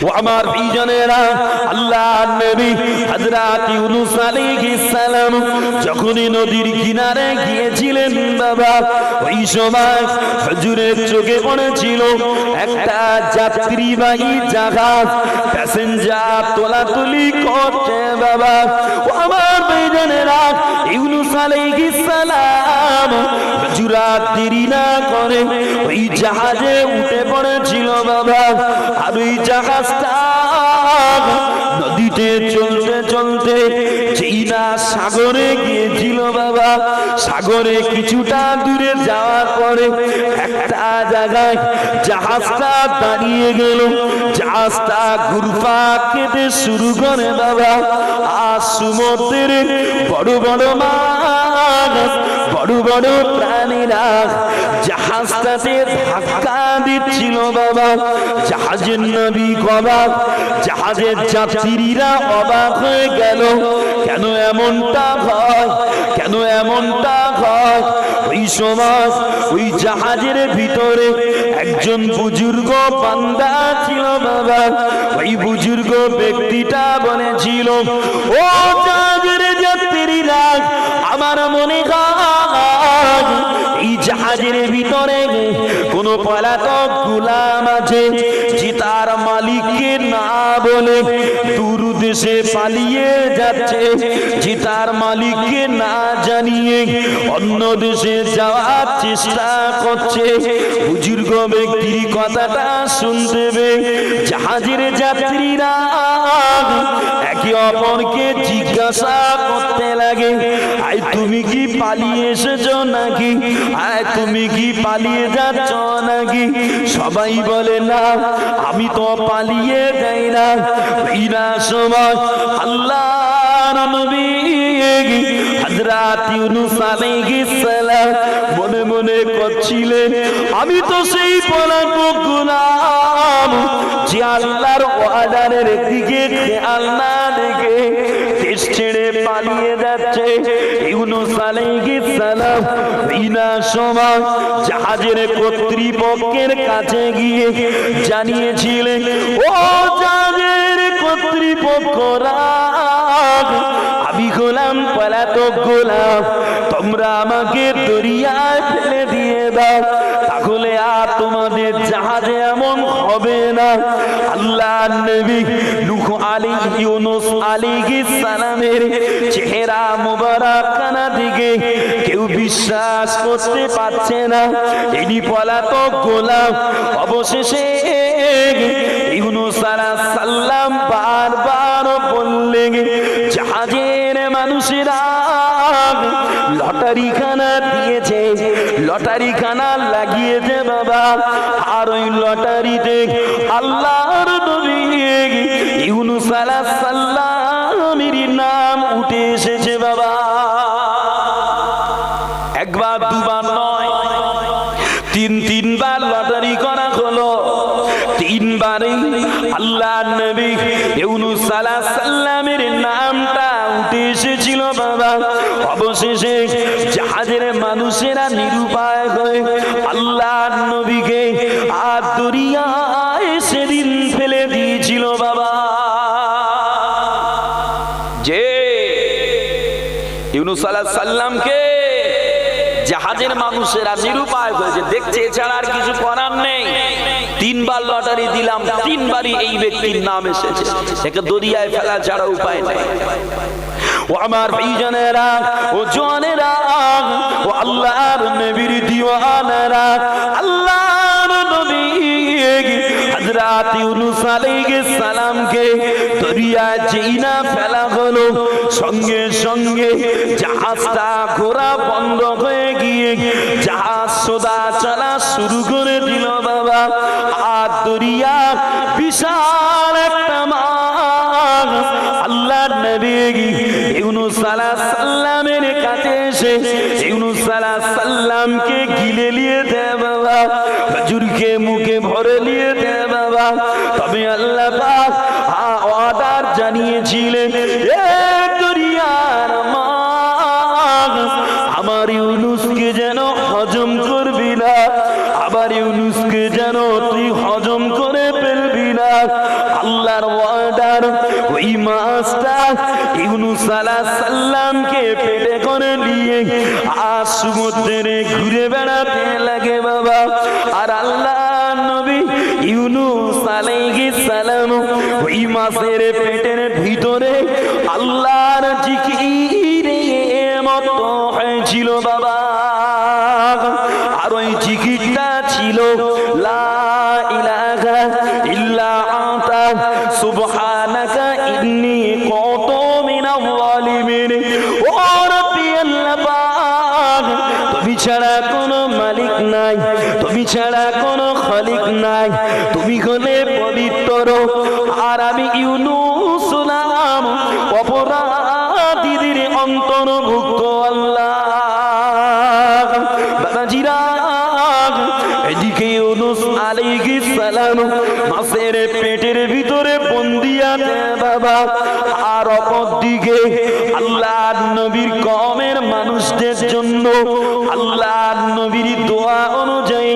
ও আমার ভাইজানেরা, আল্লাহর নবী হযরত ইউনূস আলাইহিস সালাম যখনই নদীর কিনারে গিয়েছিলেন বাবা, ওই সময় হুজুরের চোখে পড়েছিল একটা যাত্রীবাহী জাহাজ প্যাসেঞ্জার তোলাতুলি করছে বাবা। ও আমার ভাইজানেরা, ইউনূস আলাইহিস সালাম হুজুরাত দেরি না করে ওই জাহাজে উঠে পড়েছিল বাবা। আর ওই জাহাজটা নদীতে চলতে চলতে যেই না সাগরে গিয়েছিল বাবা, সাগরে কিছুটা দূরে যাওয়ার পরে একটা জায়গায় জাহাজটা দাঁড়িয়ে গেল। জাহাজটা ঘুরপাক খেতে শুরু করে বাবা। আর সমুদ্রের বড় বড় মাছ, বড় বড় প্রাণীরা জাহাজটাতে ধাক্কা দিচ্ছিল বাবা। জাহাজের নাবিক অবাক, জাহাজের যাত্রীরা অবাক হয়ে গেল, কেন এমনটা হয়, কেন এমনটা হয়। ওই সময় ওই জাহাজের ভিতরে একজন বুজুর্গ বান্দা ছিল বাবা। ওই বুজুর্গ ব্যক্তিটা বলেছিল, ও জাহাজের যাত্রীরা, আমার মনে হয় এই জাহাজের ভিতরে কোন পলাতক গোলাম আছে, যে তার মালিককে না বলে দূর দেশে পালিয়ে যাচ্ছে, যে তার মালিককে না জানিয়ে অন্য দেশে যাওয়ার চেষ্টা করছে। বুজুর্গ ব্যক্তির কথাটা শুনতে পেয়ে জাহাজের যাত্রীরা একে অপরকে জিজ্ঞাসা করতে লাগে, আয় তুমি কি পালিয়ে এসেছো নাকি, আয় তুমি কি পালিয়ে যাচ্ছ নাকি? সবাই বলে না, আমি তো পালিয়ে যাই না। এই না সময় আল্লাহর নবী হযরত ইউনূস আলাইহিস সালাম মনে মনে করছিলেন, আমি তো সেই পলাতক গোলাম যে আল্লাহর ওয়াদার দিকে খেয়াল না রেখে দেশ ছেড়ে পালিয়ে যাচ্ছে। ইউনূস আলাইহিস সালাম এই না সময় জাহাজের কর্তৃপক্ষের কাছে গিয়ে জানিয়েছিলেন, ও জাহাজের কর্তৃপক্ষরা, আমি গোলাম পলাতক গোলাম, তোমরা আমাকে দরিয়ায় ফেলে দিয়ে দাও, তাহলে আর তোমাদের জাহাজে এমন হবে না। আল্লাহর নবী নূহ ইউনূস আলাইহিস সালামের চেহারা মুবারকানা দিকে কেউ বিশ্বাস করতে পারছে না, ইনি পলাতক গোলাম। অবশেষে ইউনূস আলাইহিস সালাম বারবার বললেন, জাহাজের মানুষেরা লটারি খানা দিয়েছে, লটারি খানা লাগিয়েছে বাবা। আর ওই লটারিতে আল্লাহর নবী ইউনূস আলাইহিস সালামের নাম উঠে এসেছে বাবা। একবার দুবার নয়, তিনবার লটারি করা হলো। তিনবারই আল্লাহর নবী ইউনূস আলাইহিস সালামের নামটা উঠে এসেছিল বাবা। অবশেষে জাহাজের মানুষেরা নিরুপায় হয়ে আল্লাহর নবীকে আর দরিয়ায় সেদিন ফেলে দিয়েছিল বাবা। যে ইউনূস আলাইহিস সালামকে জাহাজের মানুষেরা নিরুপায় হয়েছে, দেখছে এছাড়া আর কিছু করার নেই। তিনবার লটারি দিলাম, তিনবারই এই ব্যক্তির নাম এসেছে, একে দরিয়ায় ফেলা ছাড়া উপায় নেই। ও আমার ভাইজানেরা, ও জওয়ানেরা, ও আল্লাহর নবীর দিওয়ানারা, আল্লাহর নবী হযরত ইউনূস আলাইহিস সালামকে দরিয়ায় যেই না ফেলা হলো, সঙ্গে সঙ্গে জাহাজটা ঘোরা বন্ধ হয়ে গিয়ে জাহাজ সোজা চলা শুরু করে দিল বাবা। আর দরিয়া বিশাল একটা মাছ আল্লাহর নবী ইউনূস আলাইহিস সালামের কাছে এসে ইউনূস আলাইহিস সালামকে গিলে নিয়ে দেয় বাবা, হুজুরকে মুখে ভরে নিয়ে দেয় বাবা। তবে আল্লাহ পাক অর্ডার জানিয়েছিলেন, এ দরিয়ার মাছ, আমার ইউনূসকে যেন হজম করবি না, আবার ইউনূসকে যেন তুই হজম করে ফেলবি না। আল্লাহর ওয়াদার ওই মাছটা ইউনূস আলাইহিস সালামকে পেটে করে নিয়ে আর সমুদ্রে ঘুরে বেড়াতে লাগে বাবা। আর আল্লাহ নবী ইউনূস আলাইহিস সালাম ওই মাছের পেটের ভিতরে আল্লাহর জিকিরে মত হয়েছিল বাবা। আর ওই জিকিরটা ছিল লা ইলাহা ইল্লা আনতা সুবহানাকা ইন্নী কুনতু মিনাল যালিমিন। ও রাব্বি আল্লাহ পাক, তুমি ছাড়া কোনো মালিক নাই, তুমি ছাড়া কোনো খালিক নাই, তুমি হলে পবিত্র। আর আমি ইউনূস নাম অপরাধীদের অন্তর্ভুক্ত আল্লাহ। বাবাজিরা, এদিকে ইউনূস আলাইহিস সালাম মাছের পেটের ভিতরে বন্দী আছে বাবা। আর অপরদিকে আল্লাহর নবীর কওমের মানুষদের জন্য আল্লাহর নবীর দোয়া অনুযায়ী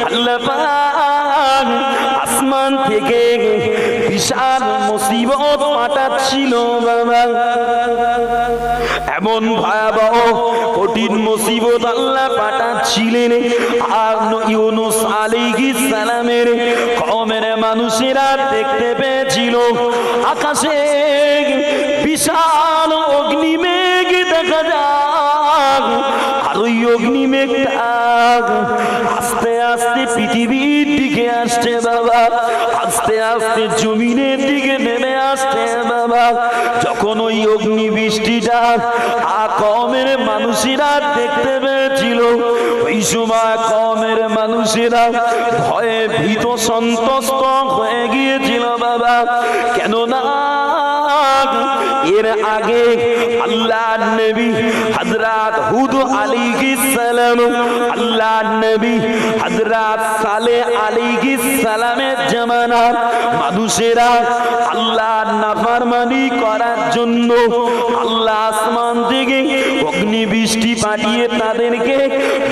আল্লাহ পাক আসমান থেকে বিশাল মুসিবত পাঠাচ্ছিল বাবা। এমন ভয়াবহ কঠিন মুসিবত আল্লাহ পাঠাচ্ছিলেন। আর ইউনূস আলাইহিস সালামের কওমের মানুষেরা দেখতে পেয়েছিল আকাশে বিশাল অগ্নিমেঘ দেখা যায়। আর ওই অগ্নিমেঘটা আস্তে আস্তে পৃথিবীর দিকে আসছে বাবা, আস্তে আস্তে জমিনের দিকে নেমে আসছে বাবা। যখন ওই অগ্নি বৃষ্টিটা কওমের মানুষেরা দেখতে পেয়েছিল, ওই সময় কওমের মানুষেরা ভয়ে ভীত সন্ত্রস্ত হয়ে গিয়েছিল বাবা। কেননা এর আগে আল্লাহর নবী হযরত হুদ আলাইহিস সালাম, আল্লাহর নবী হযরত সালেহ আলাইহিস সালামের জামানার মানুষেরা আল্লাহর নাফরমানি করার জন্য আল্লাহ আসমান থেকে অগ্নি বৃষ্টি পাঠিয়ে তাদেরকে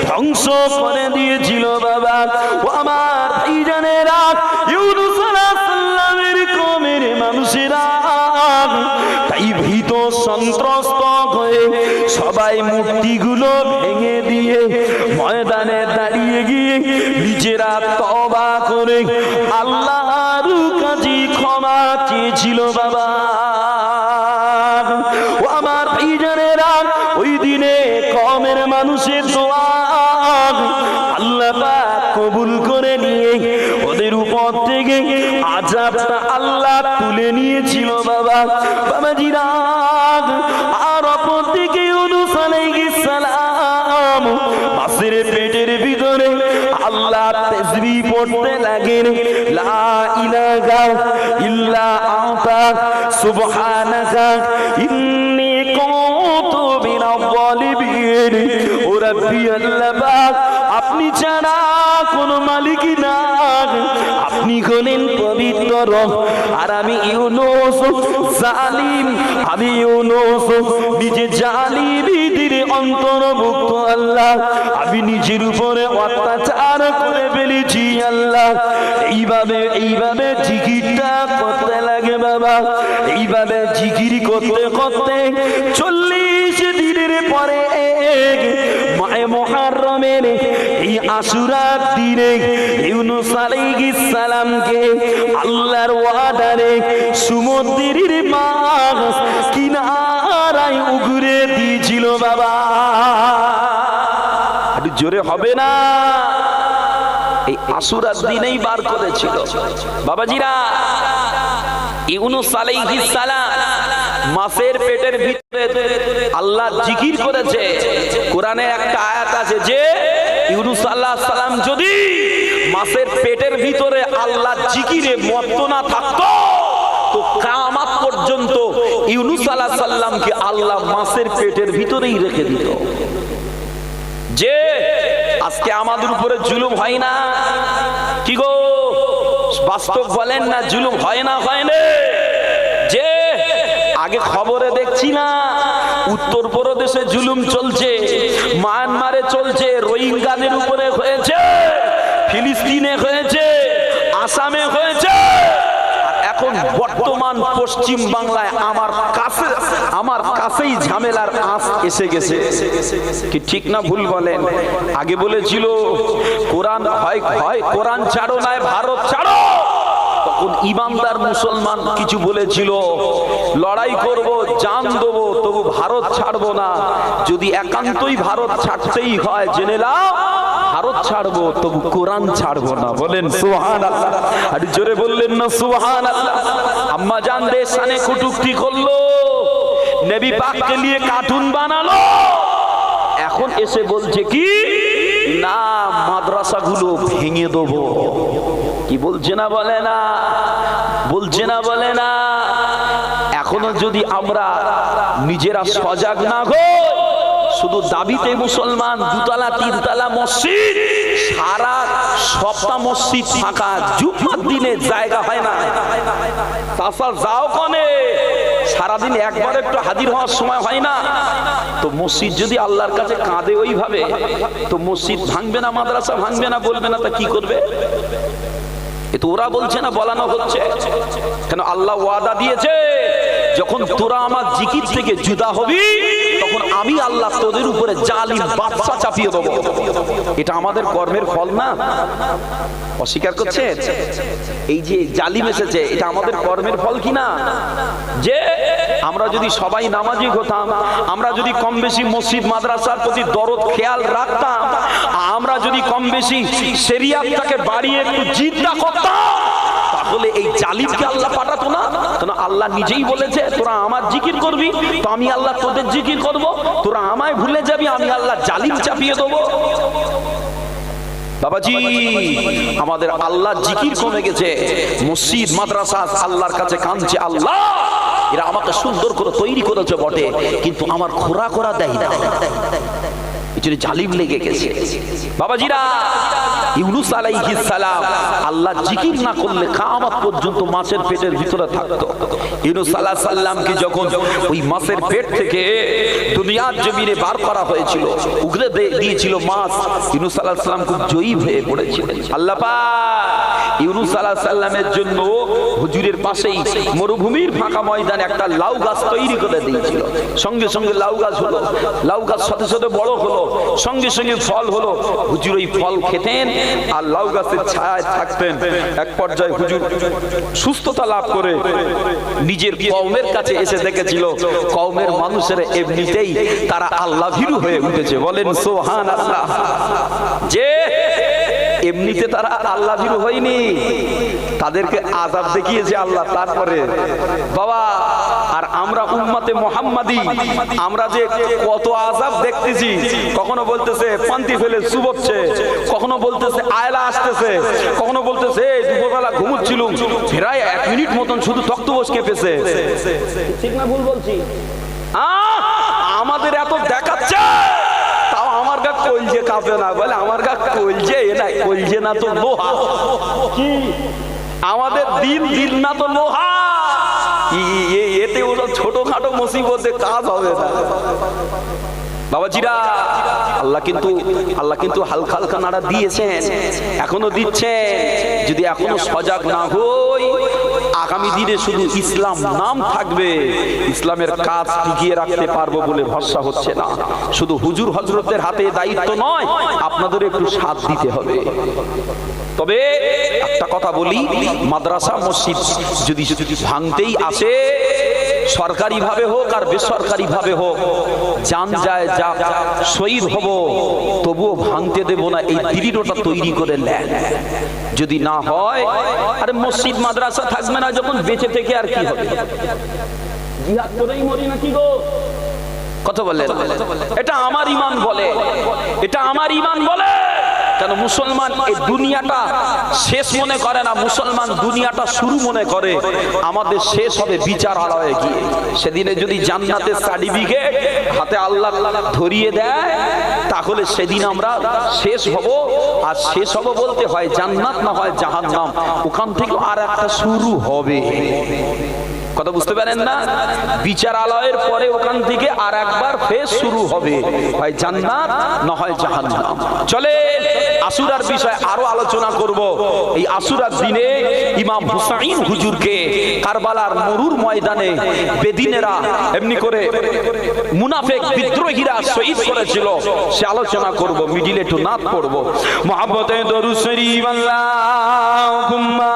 ধ্বংস করে দিয়েছিল বাবা। ও আমার ভাইজানেরা, ইউনূস আলাইহিস সালামের কওমের মানুষেরা তাই ভীত সন্ত্রস্ত হয়ে সবাই মূর্তিগুলো ভেঙে দিয়ে ময়দানে দাঁড়িয়ে গিয়ে নিজেরা তওবা করে আল্লাহর কাছে ক্ষমা চেয়েছিল বাবা। ও আমার ভাইজানেরা, ওই দিনে কওমের মানুষের দোয়া আল্লাহ পাক কবুল করে নিয়ে ওদের উপর থেকে আযাবটা আল্লাহ তুলে নিয়েছিল বাবা। বাবাজিরা, আর অপর দিকে ইউনূস আলাইহিস সালাম মাছের পেটের ভিতরে আল্লাহ তাসবিহ পড়তে লাগেন, লা ইলাহা ইল্লা আনতা সুবহানাকা ইন্নী কুনতু মিনাল যালিমিন। ও রাব্বি আল্লাহ পাক, আপনি ছাড়া কোনো মালিক নাই, আপনি হলেন পবিত্র। আর আমি ইউনূস জালিম, আমি ইউনূস নিজে জালিমদের অন্তর্ভুক্ত আল্লাহ। আমি নিজের উপরে অত্যাচার করে ফেলেছি আল্লাহ। এইভাবে জিকিরটা করতে লাগে বাবা। এইভাবে জিকির করতে করতে 40 দিনের পরে মাহে মুহররমের এই আশুরার দিনে ইউনূস আলাইহিস সালামকে আল্লাহর ওয়াদারে সমুদ্রের মাছ কিনারায় উগরে দিয়েছিল বাবা। একটু জোরে হবে না? এই আশুরার দিনেই বার করেছিল বাবাজিরা। ইউনূস আলাইহিস সালাম মাছের পেটের ভিতরে আল্লাহ জিকির করেছে। কোরআনে একটা আয়াত আছে যে ইউনূস আলাইহিস সালাম যদি মাছের পেটের ভিতরে আল্লাহ জিকিরে মত্ত না থাকতো তো কিয়ামত পর্যন্ত ইউনূস আলাইহিস সালামকে আল্লাহ মাছের পেটের ভিতরেই রেখে দিত। যে আজকে আমাদের উপরে জুলুম হয় না? কি গো, বাস্তব বলেন না, জুলুম হয় না? হয় না? যে আগে খবরে দেখছি না উত্তরপ্রদেশে জুলুম চলছে, মায়ানমারে চলছে, রোহিঙ্গাদের উপরে হয়েছে, ফিলিস্তিনে হয়েছে, আসামে হয়েছে। আর এখন এখন বর্তমান পশ্চিম বাংলায় আমার কাছেই ঝামেলার আঁচ এসে গেছে। কি ঠিক না ভুল বলেন? আগে বলেছিল কোরআন হয় কোরআন ছাড়ো নয় ভারত ছাড়ো। তখন ইমানদার মুসলমান কিছু বলেছিল লড়াই করব, জান দেবো, তবু ভারত ছাড়বো না। যদি একান্তই ভারত ছাড়তেই হয় জেনে নাও, ভারত ছাড়বো তবু কোরআন ছাড়বো না। বলেন সুবহানাল্লাহ। আর জোরে বললেন না সুবহানাল্লাহ। আম্মা জান দেশ সানে কুটুক্তি করলো, নবী পাককে নিয়ে কার্টুন বানালো, এখন এসে বলছে কি না মাদ্রাসাগুলো ভেঙে দেবো। কি বলছে না বলে না? বলছে না বলে না? এখনো যদি আমরা নিজেরা সজাগ না হই, শুধু দাবিতে মুসলমান, দুতলা তিনতলা মসজিদ, সারা সপ্তাহ মসজিদ ফাঁকা, জুমার দিনে জায়গা হয় না। তাছাড়া যাও কনে সারাদিন একবার একটু হাজির হওয়ার সময় হয় না। তো মসজিদ যদি আল্লাহর কাছে কাঁদে ওইভাবে, তো মসজিদ ভাঙবে না, মাদ্রাসা ভাঙবে না, বলবে না, তা কি করবে? এ তো ওরা বলছে না, বলানো হচ্ছে। কেন আল্লাহ ওয়াদা দিয়েছে যখন তোরা আমার জিকির থেকে জুদা হবি তখন আমি আল্লাহ তোদের উপরে জালিম বাদশা চাপিয়ে দেব। এটা আমাদের কর্মের ফল না? অস্বীকার করছে? এই যে জালিম এসেছে এটা আমাদের কর্মের ফল কি না? যে আমরা যদি সবাই নামাজি হতাম, আমরা যদি কম বেশি মসজিদ মাদ্রাসার প্রতি দরদ খেয়াল রাখতাম, আমরা যদি কম বেশি শরিয়াতটাকে বাড়িয়ে একটু জিদ্দা করতাম, তাহলে এই জালিমকে আল্লাহ পাঠাতো না। কারণ আল্লাহ নিজেই বলেছে তোরা আমার জিকির করবি, তো আমি আল্লাহ তোদের জিকির করব। তোরা আমায় ভুলে যাবি, আমি আল্লাহ জালিম চাপিয়ে দেবো। বাবাজি, আমাদের আল্লাহ জিকির কমে গেছে। মসজিদ মাদ্রাসা আল্লাহর কাছে কাঁদছে, আল্লাহ এরা আমাকে সুন্দর করে তৈরি করেছে বটে, কিন্তু আমার খোরা করা দেয় না, এজন্য জালিম লেগে গেছে। বাবাজিরা, ইউনূস আলাইহিস সালাম আল্লাহ জিকির না করলে কিয়ামত পর্যন্ত মাছের পেটের ভিতরে থাকতো। ইউনূস আলাইহিস সালামকে যখন ওই মাছের পেট থেকে দুনিয়ার জমিনে বার করা হয়েছিল, উগরে দিয়েছিল মাছ, ইউনূস আলাইহিস সালাম খুব জয়ী হয়ে পড়েছিলেন। আল্লাহ পাক ইউনূস আলাইহিস সালামের জন্য হুজুরের পাশেই মরুভূমির ফাঁকা ময়দানে একটা লাউ গাছ তৈরি করে দিয়েছিল। সঙ্গে সঙ্গে লাউ গাছ হলো, লাউ গাছ সাথে সাথে বড় হলো, সঙ্গে সঙ্গে ফল হলো। হুজুর ওই ফল খেতেন আর লাউ গাছের ছায়ায় থাকতেন। এক পর্যায়ে হুজুর সুস্থতা লাভ করে নিজের কওমের কাছে এসে দেখেছিল কওমের মানুষেরা এমনিতেই তারা আল্লাহ ভীরু হয়ে উঠেছে। বলেন সুবহানাল্লাহ। যে এমনিতে তারা আল্লাহ ভীরু হয়নি, তাদেরকে আযাব দেখিয়েছে আল্লাহ। তারপরে বাবা, আর আমরা উম্মতে মুহাম্মাদি, আমরা যে কত আযাব দেখতেছি। কখনো বলতেছে পান্তি ফেলে চুবচ্ছে, কখনো বলতেছে আয়লা আসতেছে, কখনো বলতেছে দুপুরবেলা ঘুমুচ্ছিল, প্রায় 1 মিনিট মতন শুধু তক্তপোষ কেঁপেছে। ঠিক না ভুল বলছি? আমাদের এত দেখাচ্ছে, তাও আমার গা কলজে কাঁপে না। বলে আমার গা কলজে নাই, কলজে না তো লোহা। কি আমাদের দিন দিন না তো লোহা, এতে ওরা ছোটখাটো মুসিবতে কাজ হবে না। বাবাজিরা, আল্লাহ কিন্তু হালকা হালকা নাড়া দিয়েছেন, এখনো দিচ্ছেন। যদি এখনো সজাগ না হই, আগামী দিনে শুধু ইসলাম নাম থাকবে, ইসলামের কাজ টিকিয়ে রাখতে পারবো বলে ভরসা হচ্ছে না। শুধু হুজুর হজরতের হাতে দায়িত্ব নয়, আপনাদের একটু সাথ দিতে হবে। তবে একটা কথা বলি, মাদ্রাসা মসজিদ যদি ভাঙতেই আসে, সরকারি ভাবে হোক আর বেসরকারি ভাবে হোক, জান যায় যা শহীদ হব, তবুও ভাঙতে দেব না, এই দৃঢ়তা তৈরি করে নেন। যদি না হয়, আরে মসজিদ মাদ্রাসা থাকবে না যখন, বেঁচে থেকে আর কি হবে? জিহাদ করেই মরি নাকি গো? কথা বলেন। এটা আমার ঈমান বলে, এটা আমার ঈমান বলে। কেন মুসলমান এই দুনিয়াটা শেষ মনে করে না, মুসলমান দুনিয়াটা শুরু মনে করে। আমাদের শেষ হবে বিচার আলয়ে গিয়ে। সেদিনে যদি জান্নাতের সার্টিফিকেট হাতে আল্লাহ ধরিয়ে দেয়, তাহলে সেদিন আমরা শেষ হব। আর শেষ হব বলতে হয় জান্নাত, না হয় জাহান্নাম। ওখান থেকে আর একটা শুরু হবে। কথা বুঝতে পারেন না? বিচারালয়ের পরে ওখান থেকে আর একবার ফেজ শুরু হবে, হয় জান্নাত না হয় জাহান্নাম। চলে আশুরার বিষয় আরো আলোচনা করব। এই আশুরার দিনে ইমাম হুসাইন হুজুরকে কারবালার মরুর ময়দানে বেদিনেরা এমনি করে মুনাফিক বিদ্রোহীরা শহীদ করেছিল, সে আলোচনা করব। মিডিলে একটু নাত পড়ব। মুহাব্বতে দরুদ শরীফ আল্লাহুম্মা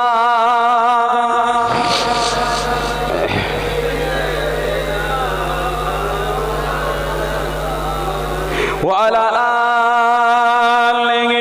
وعلى آله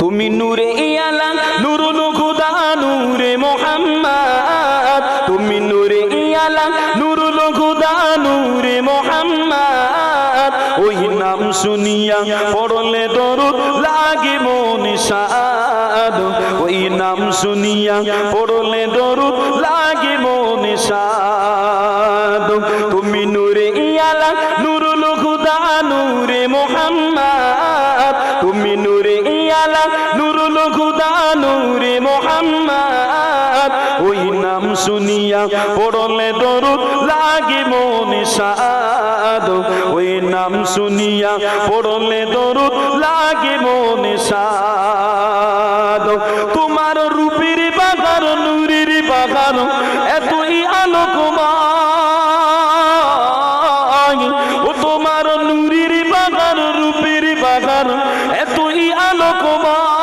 তুমি নূরে ইয়ালা নূরুল খুদা নূরে মুহাম্মদ, তুমি নূরে ইয়ালা নূরুল খুদা নূরে মুহাম্মদ। ওই নাম শুনিয়া পড়লে দরুদ লাগে মনে সাদ, ওই নাম শুনিয়া পড়লে দরুদ লাগে মনে সাদ। তুমি নূরে ইয়ালা নূরুল খুদা নূরে মুহাম্মদ, তুমি নূরে ইয়ালা নূরুল খুদা নূরে মুহাম্মদ। ওই নাম শুনিয়া পড়লে দরুদ লাগে মনে সাদ, ওই নাম শুনিয়া পড়লে দরুদ লাগে মনে সাদ। তোমার রূপের বাগান নূরের বাগান এতই আলোকময়, ও তোমার নূরের বাগান রূপের বাগান এতই আলোকময়।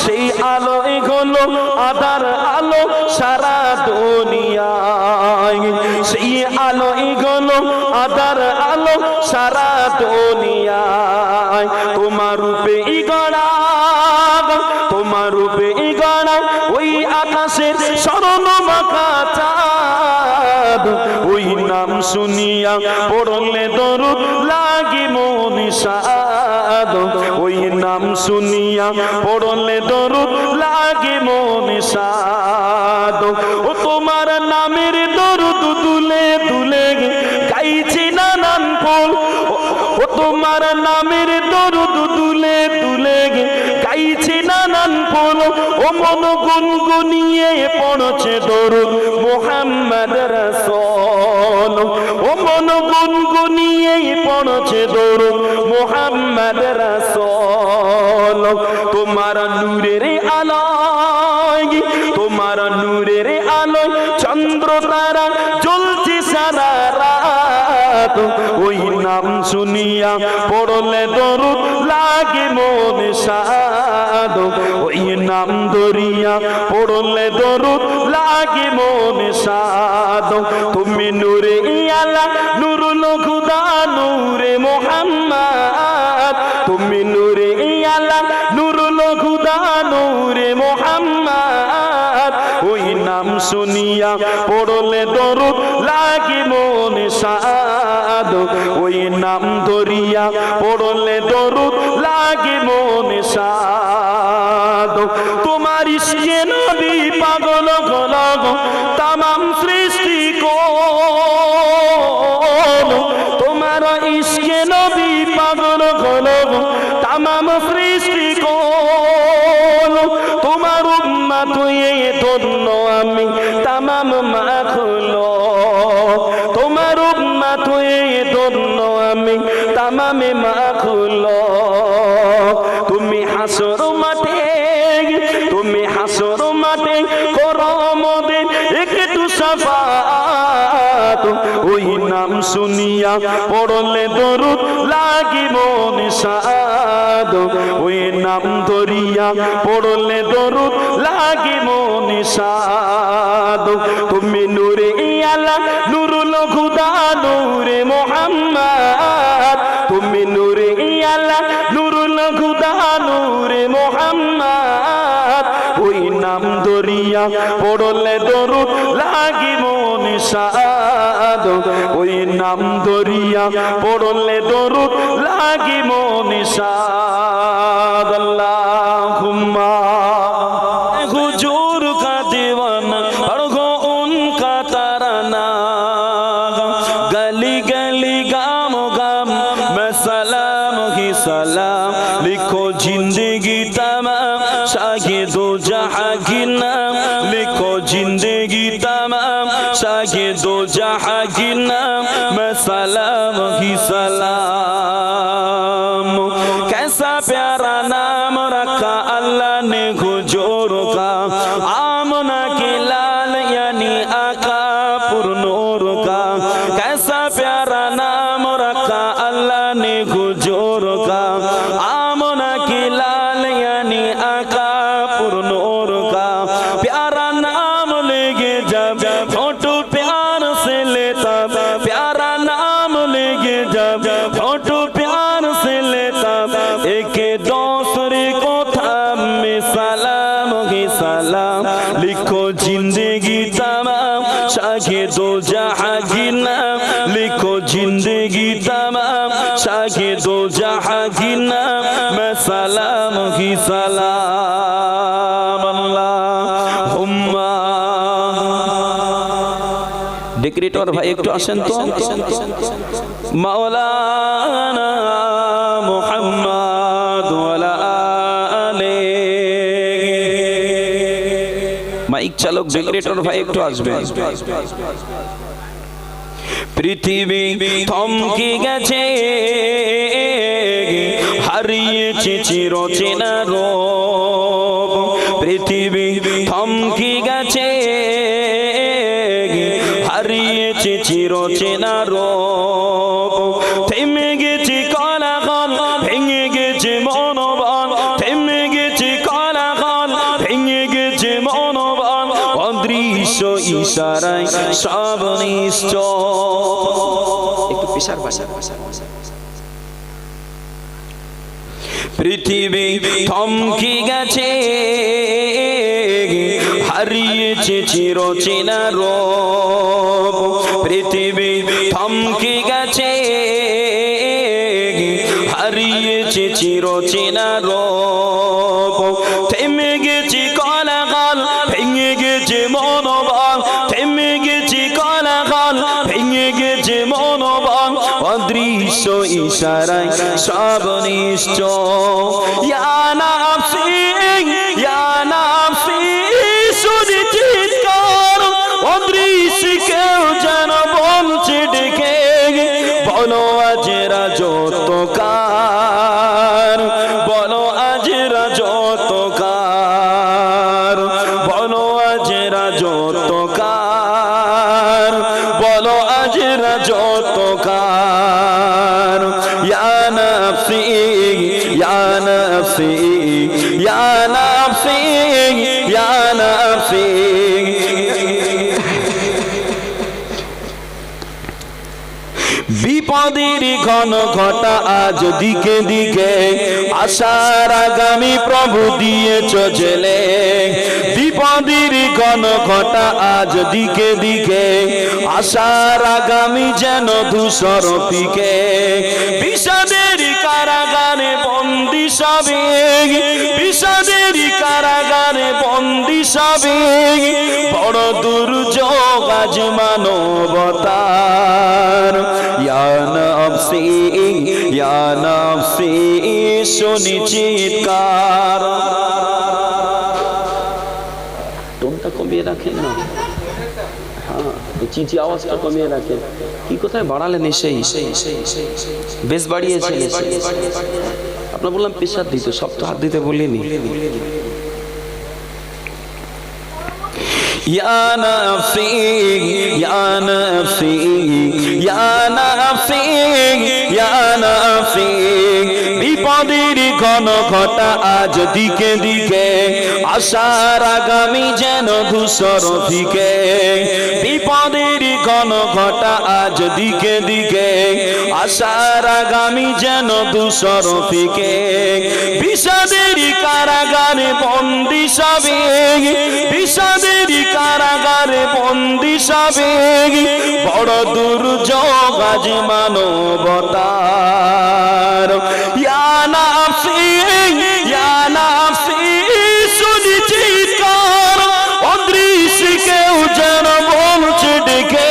সেই আলোয় হলো আধার আলো সারা দুনিয়ায়, সেই আলোয় হলো আধার আলো সারা দুনিয়ায়। তোমার রূপে গড়া, তোমার রূপে গড়া ওই আকাশের স্বর্ণমাখা চাঁদ। ওই নাম শুনিয়া পড়লে দরুদ লাগে মনে সাদ, ওই নাম শুনিয়া পড়লে দরুদ লাগে মনে সাদ। ও তোমার নামের দরুদ তুলে তুলে গাইছি নানান ফুল, ও তোমার নামের দরুদ তুলে তুলে গাইছি নানান ফুল। ও মন গুনগুনিয়ে পড়ছে দরুদ মুহাম্মদ রাসূল, ও মন গুনগুনিয়ে পড়ছে দরুদ মুহাম্মদ রাসূল। তোমার নূরের আলোয়, তোমার নূরের আলোয় চন্দ্র তারা জ্বলছে সারা রাত। ওই নাম শুনিয়া পড়লে দরুদ লাগে মনে সাদ, ওই নাম ধরিয়া পড়লে দরুদ লাগে মনে সাদ। তুমি নূরে ইয়ালা নূরুল খুদা নূরে মুহাম্মদ, তুমি নূরে ইয়ালা নূরুল খুদা নূরে মুহাম্মদ। ওই নাম শুনিয়া পড়লে দরুদ লাগে মনে সাদ, ওই নাম ধরিয়া পড়লে দরুদ লাগে মনে সাদ। তোমার ইশকে নবী পাগল গলগ তামাম সৃষ্টি কোন, তোমার ইশকে নবী পাগল গলগ তামাম সৃষ্টি কোন। তোমার উম্মত হয়ে ধন্য আমি তামাম মাখলুক, তোমার উম্মত হয়ে ধন্য আমি তামামে মাখলুক। তুমি হাসর মাঠে, তুমি হাসর মাঠে করো মোদের একটু শাফাত। ওই নাম শুনিয়া পড়লে দরুদ লাগে মনে সাদ, ওই নাম ধরিয়া পড়লে দরুদ লাগে মনে সাদ। তুমি নূরে ইয়ালা নূরুল খুদা নূরে মুহাম্মদ, তুমি নূরে ইয়ালা নূরুল খুদা নূরে মুহাম্মদ। ওই নাম ধরিয়া পড়লে দরুদ লাগে মনে সাদ, ওই নাম ধরিয়া পড়লে দরুদ লাগে মনে সাদ। আল্লাহুম্মা হুজুর কা दीवाना और गो उनका तराना, गली गली गाम गाम में सलाम ही सलाम लिखो जिंदगी तमाम शागे दो जहां की नाम लिखो जिंदगी तमाम शागे दो जहां की नाम मैं सलाम ही सलाम। कैसा प्यारा नाम रखा अल्लाह ने हुजूर का आमना के लाल यानी आका पुरनूर का। कैसा प्यारा नाम रखा अल्लाह ने हुजूर का आमना के लाल यानी आका पुरनूर का। प्यारा नाम लेगे जब फोटो प्यार से लेता प्यारा नाम लेगे जब फोटो प्यार से लेता एक दूसरे को थामे सलाम ही सलाम लिखो जिंदगी तमाम शागे दो जहां की नाम लिखो जिंदगी तमाम शागे दो जहां की नाम मैं सलाम ही सलाम। अल्लाहुम्मा डेकोरेटर भाई एक तो आसें तो मौलाना मुहम्मद वाला आले माइक चालक डेकोरेटर भाई एक तो आसबे। পৃথিবী থমকে গেছে হারিয়েছে চিরচেনা রূপ। পৃথিবী থমকে গেছে হারিয়েছে চিরচেনা রূপ। থেমে গেছে কোলাহল ভেঙে গেছে মনোবল থেমে গেছে কোলাহল ভেঙে গেছে মনোবল অদৃশ্য ইশারায় সব নিশ্চয়। একটু পেশার ভাষা পৃথিবী থমকে গেছে হারিয়েছে চিরচেনা রূপ। পৃথিবী থমকে গেছে হারিয়েছে চিরচেনা রূপ। থেমে গেছে কোলাহল ভেঙে গেছে মনোবল থেমে গেছে কোলাহল ভেঙে গেছে মনোবল অদৃশ্য ইশারায় সব নিশ্চয়। ইয়া নাফসি শুনি চিৎকার অদৃশ্য কেউ যেন বলছে ডেকে বলো আজ রাজত্বকার বলো আজ রাজত্বকার বলো আজ রাজত্বকার বলো আজ রাজত্বকার। ইয়া নাফসি ইয়া নাফসি ইয়া নাফসি ইয়া নাফসি। বিপদের ঘন ঘটা আজ দিকে দিকে আশার আগামী প্রভু দিয়েছ জেলে। বিপদের ঘন ঘটা আজ দিকে দিকে আশার আগামী যেন ধূসর ফিকে। বিষাদের কারাগারে বন্দি সবে বিষাদের কারাগারে বন্দি সবে বড় দুর্যোগ আজ মানবতার। ইয়া নাফসি শুনি চিৎকার। টোনটা কমিয়ে রাখেন না হ্যাঁ চিচি আওয়াজটা কমিয়ে রাখেন। কি কোথায় বাড়ালেন সেই বেশ বাড়িয়েছেন আপনার বললাম পেশার দিতে সব তো হাত দিতে বলিনি। ইয়া নাফসি ইয়া নাফসি ইয়া নাফসি ইয়া নাফসি। বিপদের ঘন ঘটা আজ দিকে দিকে আশার আগামী যেন ধূসর ফিকে। বিপদের ঘন ঘটা আজ দিকে দিকে আশার আগামী যেন ধূসর ফিকে। বিষাদের কারাগারে বন্দি সবে বিষাদের কারাগারে বন্দি সবে বড় দুর্যোগ আজ মানবতার। ইয়া নাফসি শুনি চিৎকার অদৃশ্য কেউ যেন বলছে ডেকে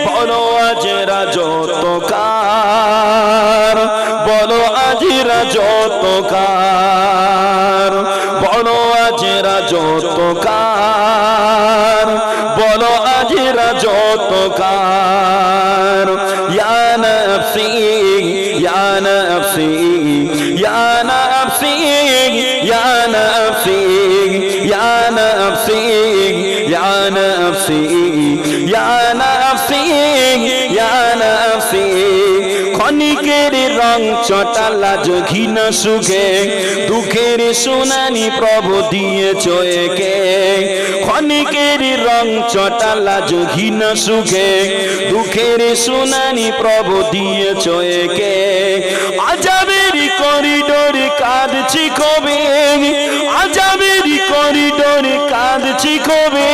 বলো আজ রাজত্বকার বলো আজিরা যতকার, বলো আজিরা যতকার, বলো আজিরা যতকার। ইয়া নফসি ইয়া নফসি ইয়া নফসি ইয়া নফসি ইয়া নফসি ইয়া নফসি ইয়া নফসি ইয়া নফসি। ক্ষণিকের রং চটালা ঘৃণ সুখে, দুঃখের শুনানি প্রভু দিয়েছ একে। ক্ষণিকের রং চটালা ঘৃণ সুখে, দুঃখের শুনানি প্রভু দিয়েছ একে। আজাবের করিডোরে কাঁদছি কবে, আজাবের করিডোরে কাঁদছি কবে।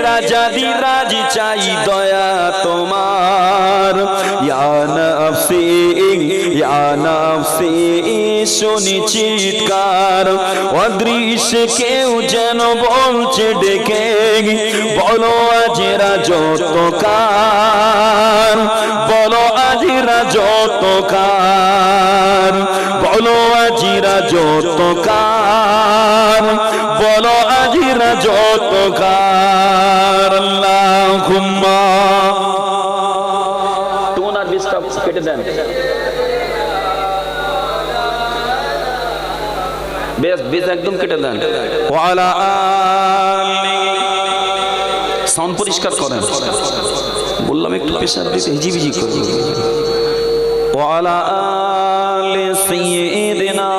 রাজাদি রাজ চাই দয়া তোমার। ইয়া নফসি ইয়া নফসি শুনি চিৎকার, অদৃশ্য কেউ যেন বলছে ডেকে, বলো আজিরা যতকার, বলো আজিরা যতকার, বলো আজিরা যতকার, বলো আজিরা যতকার। আল্লাহুম্মা। টোন আর বেসটা কেটে দেন, বেস একদম কেটে দেন। ওয়ালা আলি, সাউন্ড পরিষ্কার করেন। বললাম একটু প্রেসার দিতে হিজিবিজি করে। ওয়ালা আলি সাইয়্যিদিনা,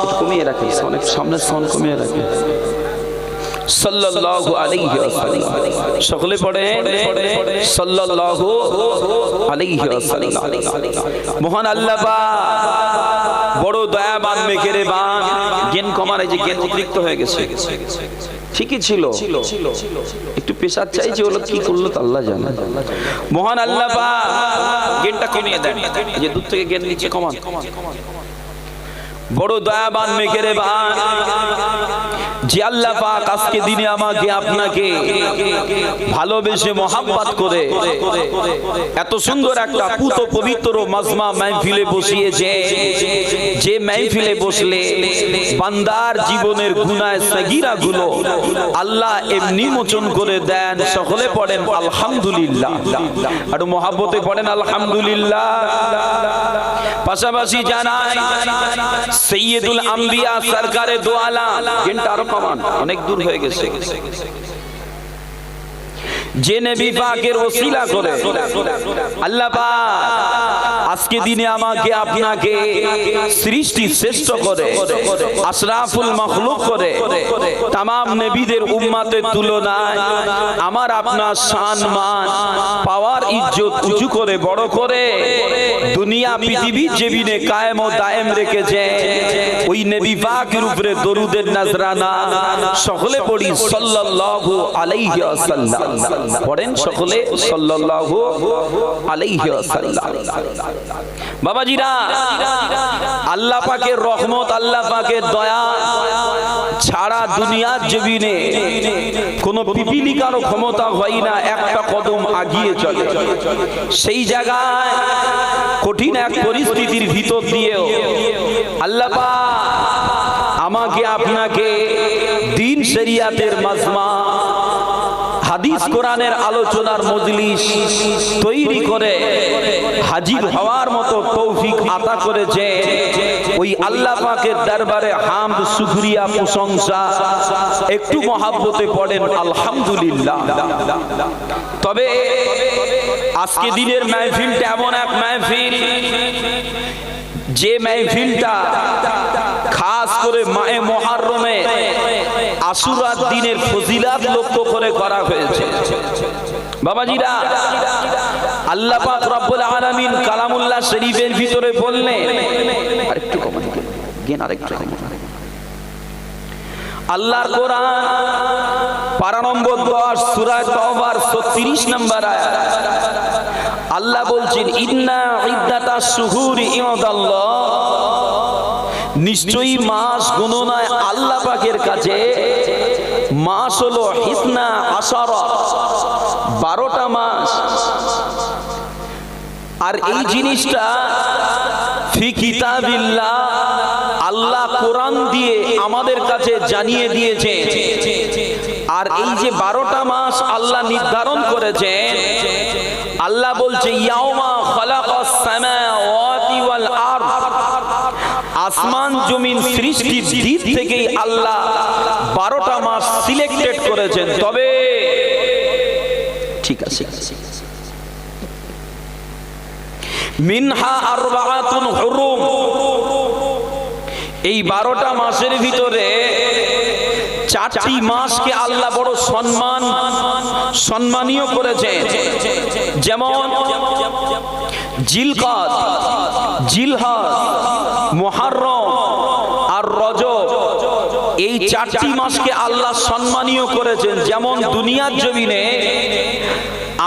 একটু কমিয়ে রাখেন, অনেক সামনে সাউন্ড কমিয়ে রাখেন। সাল্লাল্লাহু আলাইহি ওয়াসাল্লাম, সকলে পড়েন সাল্লাল্লাহু আলাইহি ওয়াসাল্লাম। মহান আল্লাহ পাক বড় দয়াবান মেহেরবান। জ্ঞান কমার, এই যে জ্ঞান অতিরিক্ত হয়ে গেছে, ঠিকই ছিল, একটু পেশার চাইছে, হলো কি করলো তা আল্লাহ জানে। মহান আল্লাহ পাক জ্ঞানটা কমিয়ে দেন, যে দূর থেকে জ্ঞান নিচে কমান। বড় দয়াবান মেহেরবান যে আল্লাহ পাক আজকে দিনে আমাকে আপনাকে ভালোবেসে মহাব্বত করে এত সুন্দর একটা পুত পবিত্র মাজমা মাহফিলে বসিয়েছে, যে মাহফিলে বসলে বান্দার জীবনের গুনাহ সাগীরা গুলো আল্লাহ এমনি মোচন করে দেন। সকলে পড়েন আলহামদুলিল্লাহ, আর মহাব্বতে পড়েন আলহামদুলিল্লাহ। পাশাপাশি জানাই সৈয়দুল আম্বিয়া সরকারে দো আলম, জ্ঞানটা আরো কমান, অনেক দূর হয়ে গেছে। যে নবী পাকের ওসিলা করে আল্লাহ পাক আজকে দিনে আমাকে আপনাকে সৃষ্টি শ্রেষ্ঠ করে আশরাফুল মাখলুক করে तमाम নবীদের উম্মতের তুলনায় আমার আপনার শান মান পাওয়ার ইজ্জত উঁচু করে বড় করে দুনিয়া পৃথিবী জমিনে কায়েম ও দায়েম রেখেছে। ওই নবী পাকের উপরে দরুদের নজরানা সকলে পড়ি সাল্লাল্লাহু আলাইহি ওয়াসাল্লাম। পড়েন সকলে সাল্লাল্লাহু আলাইহি ওয়াসাল্লাম। বাবাজিরা, আল্লাহ পাকের রহমত, আল্লাহ পাকের দয়া ছাড়া দুনিয়ার জমিনে কোন পিপিলিকারও ক্ষমতা হয় না একটা কদম আগিয়ে চলে। সেই জায়গায় কঠিন এক পরিস্থিতির ভিতর দিয়েও আল্লাহ পাক আমাকে আপনাকে দ্বীন শরিয়াতের মাজমা হাদিস কোরআনের আলোচনার মজলিস তৈরি করে হাজির হওয়ার মতো তৌফিক আতা করেছে। ওই আল্লাহ পাকের দরবারে হামদ শুকরিয়া প্রশংসা একটু মহাব্বতে পড়েন আলহামদুলিল্লাহ। তবে আজকে দিনের মাহফিলটা এমন এক মাহফিল, যে মাহফিলটা খাস করে মাহে মুহররমে আশুরার দিনের ফজিলাত লক্ষ্য করে করা হয়েছে। বাবাজিরা, আল্লাহ পাক রব্বুল আলামিন কালামুল্লাহ শরীফের ভিতরে বললেন, আরেকটু কমান জ্ঞান, আরেকটু কমান। আল্লাহর কোরআন পারা নম্বর 10 সূরা তাওবার 36 নম্বর আয়াত আল্লাহ বলছেন, ইন্না ইদ্দাতাশ শুহুরি ইনদাল্লাহ, নিশ্চয়ই মাস গণনায় আল্লাহ পাকের কাছে মাস হলো হিসনা আশারা, 12টা মাস। আর এই জিনিসটা ফি কিতাবিল্লাহ, আল্লাহ কোরআন দিয়ে আমাদের কাছে জানিয়ে দিয়েছে। আর এই যে 12টা মাস আল্লাহ নির্ধারণ করেছেন, আল্লাহ বলছে ইয়াউমা খালাকাস সামাওয়াতি ওয়াল আরদ, আসমান জমিন সৃষ্টির দিক থেকেই আল্লাহ 12টা মাস সিলেক্টেড করেছেন। তবে ঠিক আছে, মিনহা আরবাআতুন হুরুম, এই 12টা মাসের ভিতরে 4টি মাসকে আল্লাহ বড় সম্মানীয় করেছেন। যেমন জিলকাদ, জিলহজ, মুহররম আর রজব, এই 4টি মাসকে আল্লাহ সম্মানীয় করেছেন। যেমন দুনিয়ার জমিনে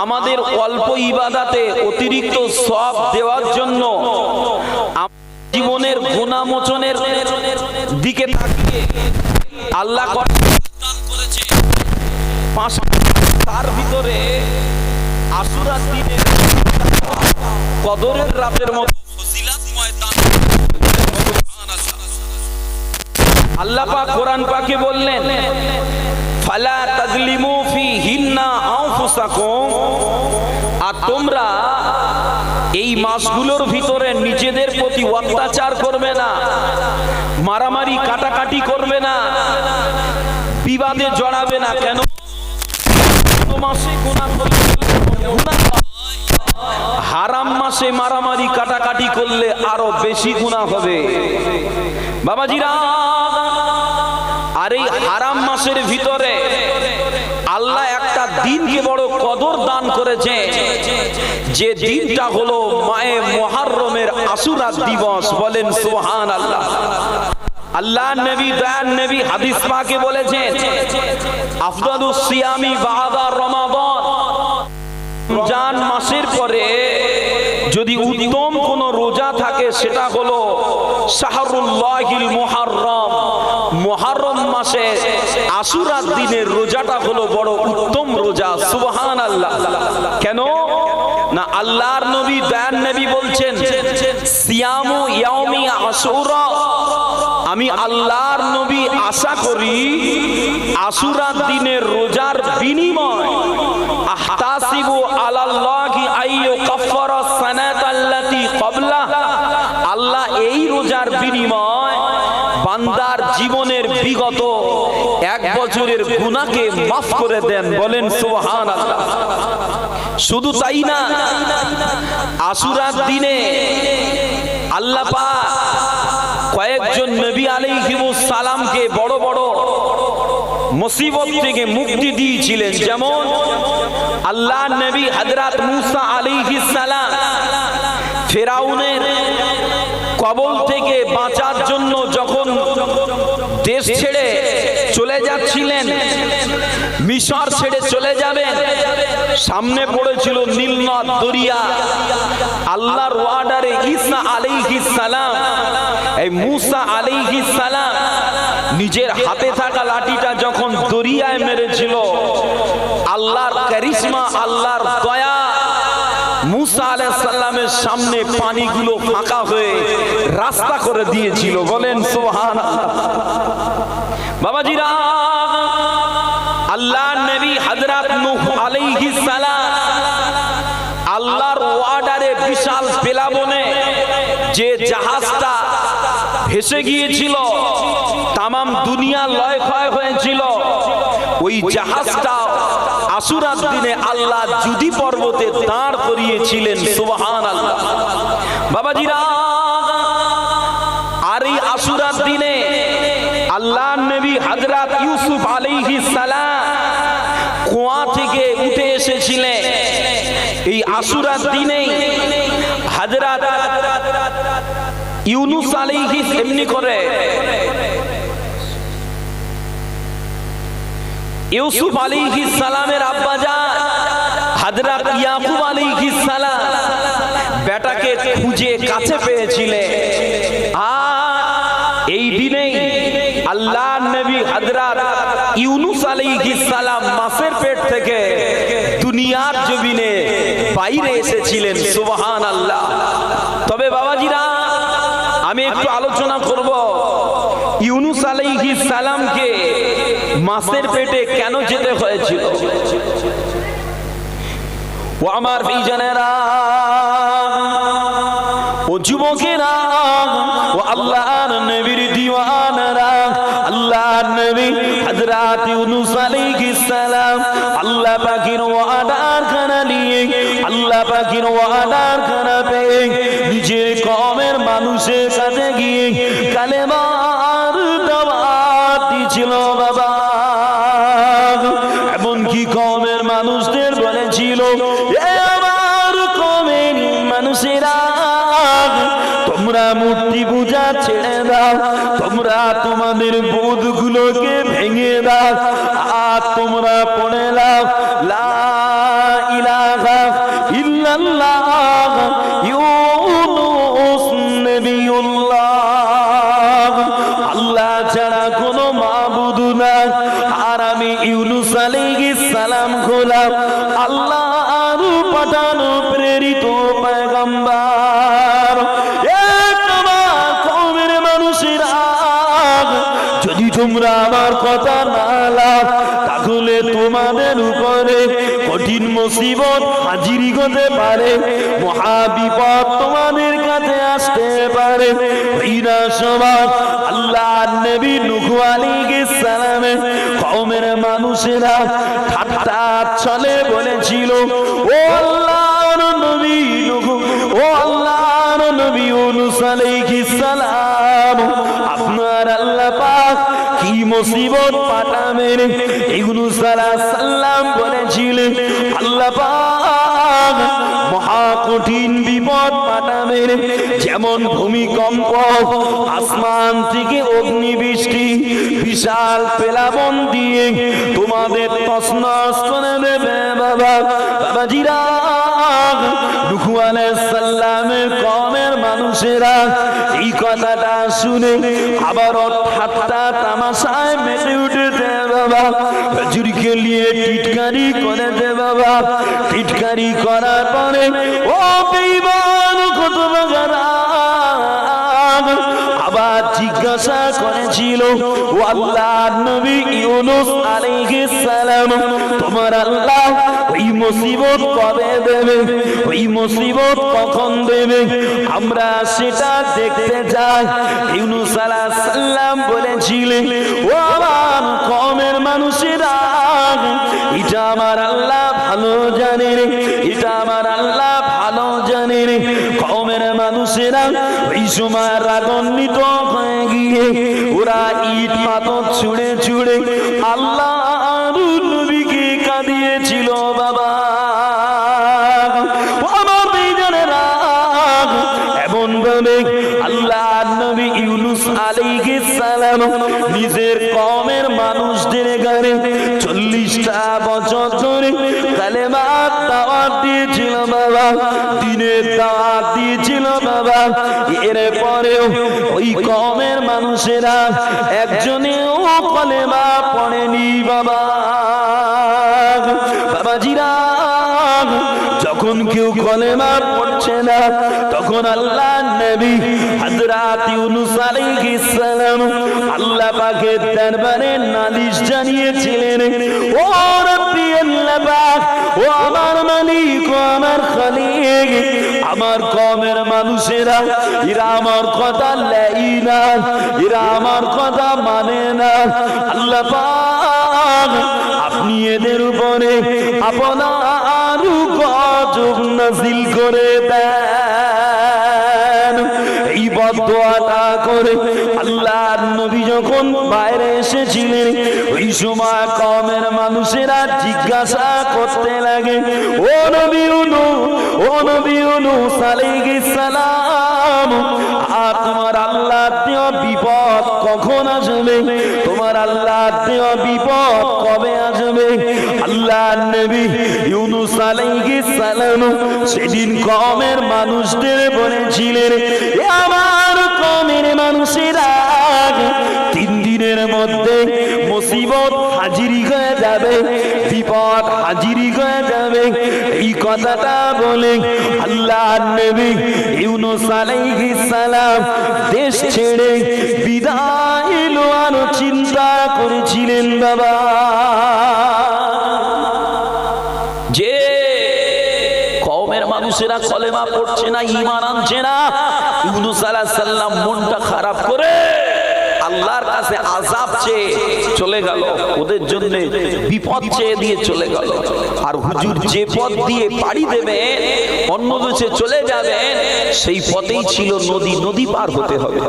আমাদের অল্প ইবাদাতে অতিরিক্ত সওয়াব দেওয়ার জন্য জীবনের গুনাহ মোচনের দিকে তাকিয়ে আল্লাহ করেছে 5, তার ভিতরে আশুরার দিনে কদরের রাতের মতো ফজিলতময় দান। আল্লাহ পাক কোরআন পাকে বললেন ফালা তাজলিমু ফিহিন্না আনফুসাকুম, আর তোমরা এই মাসগুলোর ভিতরে নিজেদের প্রতি অত্যাচার করবে না, মারামারি কাটাকাটি করবে না, বিবাদে জড়াবে না। কেন? মাসে গুনাহ করলে গুনাহ হয়, হারাম মাসে মারামারি কাটাকাটি করলে আরো বেশি গুনাহ হবে বাবাজিরা। আর এই হারাম মাসের ভিতরে আল্লাহ একটা দিনকে বড় কদর দান করেছে, যে দিনটা হলো মায়ে মুহররমের আশুরা দিবস। বলেন সুবহানাল্লাহ। আল্লাহ নবী দয়ার নবী হাদিস পাকে বলেছেন আফদালুস সিয়ামি বাদা রমাদান, রমজান মাসের পরে যদি উত্তম কোন রোজা থাকে সেটা হলো শাহরুল্লাহিল মুহররম, মুহররম মাসে আশুরার দিনের রোজাটা হলো বড় উত্তম রোজা। সুবহানাল্লাহ। কেন না, আল্লাহর নবী দয়ার নবী বলছেন সিয়ামু ইয়াউমি আশুরা, আমি আল্লাহর নবী আশা করি আশুরার দিনের রোজার বিনিময় আহতাসিবু আলাল্লাহি আইয়ুকাফফারা সানাতাল্লাতী ক্বাবলা, আল্লাহ এই রোজার বিনিময় বান্দার জীবনের বিগত 1 বছরের গুনাহকে মাফ করে দেন। বলেন সুবহানাল্লাহ। শুধু তাই না, আশুরার দিনে আল্লাহ পাক কয়েকজন নবী আলাইহিমুস সালামকে বড় বড় মুসিবত থেকে মুক্তি দিয়েছিলেন। যেমন আল্লাহর নবী হযরত মুসা আলাইহিস সালাম ফেরাউনের কবল থেকে বাঁচার জন্য যখন দেশ ছেড়ে চলে যাচ্ছিলেন, মিশর ছেড়ে চলে যাবেন, সামনে পড়েছিল নীল নদ দরিয়া। আল্লাহর ওয়ার্ডারে ঈসা আলাইহিস সালাম, এই মুসা আলাইহিস সালাম নিজের হাতে থাকা লাঠিটা যখন দরিয়ায় মেরেছিল, আল্লাহর কারিশমা, আল্লাহর দয়া, মুসা আলাইহিস সালামের সামনে পানিগুলো ফাঁকা হয়ে রাস্তা করে দিয়েছিল। বলেন সুবহানাল্লাহ। বাবাজিরা, আল্লাহর নবী হযরত নূহ আলাইহিস সালাম আল্লাহর ওয়ার্ডারে বিশাল প্লাবনে যে জাহাজটা ভেসে গিয়েছিল, তামাম দুনিয়া লয় ক্ষয় হয়েছিল, ওই জাহাজটা আশুরার দিনে আল্লাহ জুদি পর্বতে দাঁড় করিয়েছিলেন। সুবহানাল্লাহ। বাবাজিরা, আর এই আশুরার দিনে আল্লাহর নবী হযরত ইউসুফ আলাইহিস সালাম কুয়া থেকে উঠে এসেছিলেন। এই আশুরার দিনেই হযরত ইউনুস আলাইহিস এমনি করে ইউসুফ আলাইহিস সালামের আব্বাজান হযরত ইয়াকুব আলাইহিস সালাম বেটাকে খুঁজে কাছে পেয়েছিলেন। আর এই দিনেই আল্লাহর নবী হযরত ইউনুস আলাইহিস সালাম মাছের পেট থেকে দুনিয়ার জমিনে বাইরে এসেছিলেন। সুবহানাল্লাহ। তবে বাবাজিরা, আমি একটু আলোচনা করব ইউনূস আলাইহিস সালামকে মাছের পেটে কেন যেতে হয়েছিল। ও আমার ভাইজানেরা, ও যুবকেরা, ও আল্লাহর নবীর দিওয়ানারা, আল্লাহর নবী হযরত ইউনূস আলাইহিস সালাম আল্লাহ পাকের ওয়াদার খানা নিয়ে, আল্লাহ পাকের ওয়াদার খানা পেয়ে নিজের কওমের মানুষের কাছে গিয়ে কালেমার দাওয়াত দিয়েছিল বাবা। এমনকি কওমের মানুষদের বলেছিল, এ আমার কওমের মানুষেরা, তোমরা মূর্তি পূজা ছেড়ে দাও, তোমরা তোমাদের বুতগুলোকে ভেঙে দাও, আর তোমরা পড়ে নাও লা ইলাহা ইল্লাল্লাহ ইউনূস নবিয়ুল্লাহ, আল্লাহ ছাড়া কোনো মাবুদ নাই, আর আমি ইউনূস আলাইহিস সালাম হলাম আল্লাহর পাঠানো প্রেরিত পয়গম্বর। যদি তোমরা আমার কথা না লাও, তাহলে তোমাদের উপরে কঠিন মুসিবত হাজিরি হতে পারে, মহা বিপদ তোমাদের কাছে আসতে পারে। ওইরা সবার আল্লাহর নবী নূহ আলাইহিস সালামের কওমের মানুষেরা ঠাট্টা ছলে বলেছিল, ও আল্লাহর নবী নূহ, ও আল্লাহর নবী ইউনূস আলাইহিস সালাম, আপনার আল্লাহ পাক কি মুসিবত পাঠাবেন। ইউনূস আলাইহিস সালাম বলেছিলেন, আল্লাহ পাক মহা কঠিন বিপদ পাঠাবেন, যেমন ভূমিকম্প, আসমান থেকে অগ্নিবৃষ্টি, বিশাল প্লাবন দিয়ে তোমাদের তছনছ করে দেবে বাবা। বাবাজিরা, নূহ আলাইহিস সালামের কওমের মানুষেরা এই কথাটা শুনে আবার ঠাট্টা তামাশায় মেতে উঠেছে বাবা। হুজুরকে নিয়ে টিটকারি করেছে বাবা। টিটকারি করার পরে ও বেঈমান কুতুবগারা আবার জিজ্ঞাসা করেছিল, ও আল্লাহর নবী ইউনূস আলাইহিস সালাম, তোমার আল্লাহ ওই মুসিবত কবে দেবে, ওই মুসিবত কখন দেবে, আমরা সেটা দেখতে চাই। ইউনূস আলাইহিস সালাম বলেছিলেন, ও আমার কওমের মানুষেরা, এটা আমার আল্লাহ ভালো জানে রে, এটা আমার আল্লাহ ভালো জানে রে। কওমের মানুষেরা ওই সময় রাগান্বিত হয়ে গিয়ে ওরা ইট পাথর ছুঁড়ে ছুঁড়ে আল্লাহর নবীকে কাঁদিয়েছিল বাবা। আমার বেজানেরা, এমন ভাবে আল্লাহর নবী ইউনূস আলাইহিস সালাম নিজের কওমের মানুষদের গায়ে 40টা বছর ধরে কালেমার দাওয়াত দিয়েছিল বাবা, দ্বীনের দাওয়াত দিয়েছিল বাবা। এরপরেও ওই কওমের মানুষেরা একজনেও কালেমা পড়েনি বাবা। বাবাজিরা, যখন কেউ কালেমা পড়ছে না, তখন আল্লাহর নবী হযরত ইউনূস আলাইহিস সালাম আল্লাহ পাকের দরবারে নালিশ জানিয়েছিলেন, ও রব্বি আল্লাহ পাক, ও আমার মালিক, ও আমার খালিক, আমার কওমের মানুষেরা এরা আমার কথা লাই না, এরা আমার কথা মানে না। আল্লাহ পাক, আপনি এদের উপরে আপনার গজব নাযিল করে দেন। এই বদদোয়াটা করে আল্লাহর নবী যখন বাইরে এসেছিলেন, ওই সময় কওমের মানুষেরা জিজ্ঞাসা করতে লাগে, ও নবী ইউনূস, ও নবী ইউনূস আলাইহিস সালাম, আর তোমার আল্লাহর দেওয়া বিপদ কখন আসবে, তোমার আল্লাহর দেওয়া বিপদ কবে আসবে? আল্লাহর নবী ইউনূস আলাইহিস সালাম সেদিন কওমের মানুষদের বলেছিলেন, এ আমার কওমের মানুষেরা, 3 দিনের মধ্যে মুসিবত হাজিরি হয়ে যাবে, বিপদ হাজিরি হয়ে যাবে। কথাটা বলে আল্লাহর নবী ইউনূস আলাইহিস সালাম দেশ ছেড়ে বিদায় নেওয়ার চিন্তা করেছিলেন বাবা। যে কওমের মানুষেরা কলেমা পড়ছে না, ঈমান আনছে না, ইউনূস আলাইহিস সালাম মনটা খারাপ করে আল্লাহর কাছে আযাব চেয়ে চলে গেল, ওদের জন্য বিপদ চেয়ে দিয়ে চলে গেল। আর হুজুর যে পথ দিয়ে পাড়ি দেবেন, অন্য দেশে চলে যাবেন, সেই পথেই ছিল নদী, নদী পার হতে হবে।